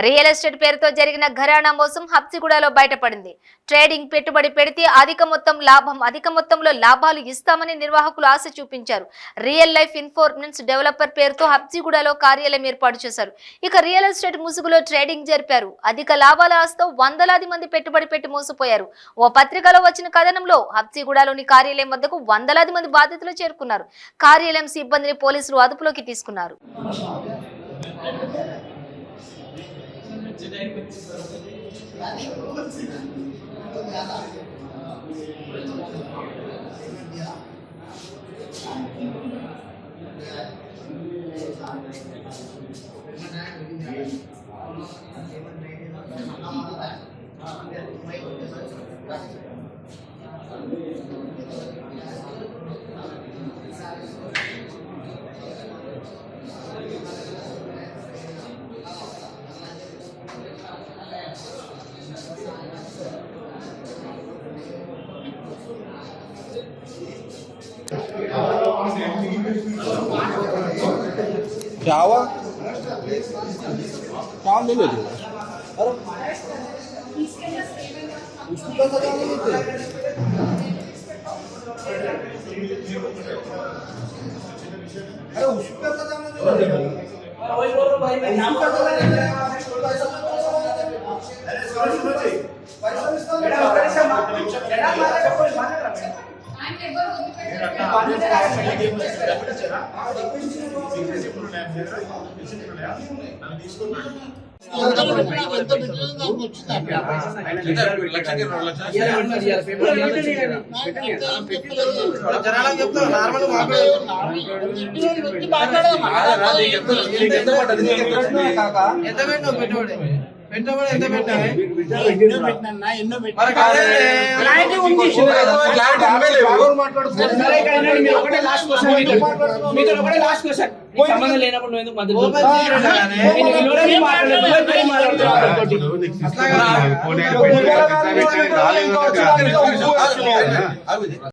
Real estate పేరుతో జరిగిన ఘరానా మోసం హబ్సిగూడలో బయటపడింది. ట్రేడింగ్ పెట్టుబడి పెడితే అధిక మొత్తంలో లాభాలు ఇస్తామని నిర్వాహకులు ఆశ చూపించారు. రియల్ లైఫ్ ఇన్ఫోర్మెన్స్ డెవలపర్ పేరుతో హబ్సిగూడలో కార్యాలయం ఏర్పాటు చేశారు. ఇక రియల్ ఎస్టేట్ ముసుగులో ట్రేడింగ్ జరిపారు. అధిక లాభాల ఆశతో వందలాది మంది పెట్టుబడి పెట్టి మోసపోయారు. ఓ పత్రికలో వచ్చిన కథనంలో హబ్సిగూడలోని కార్యాలయం వద్దకు వందలాది మంది బాధితులు చేరుకున్నారు. కార్యాలయం సిబ్బందిని పోలీసులు అదుపులోకి తీసుకున్నారు. क्या हुआ? काम नहीं लेते अरे उसको पैसा क्या नहीं लेते अरे उसको पैसा क्या नहीं लेते वही बोल रहा भाई मैं नाम का बोल रहा సంబంధం లేనప్పుడు నువ్వు ఎందుకు మద్దతు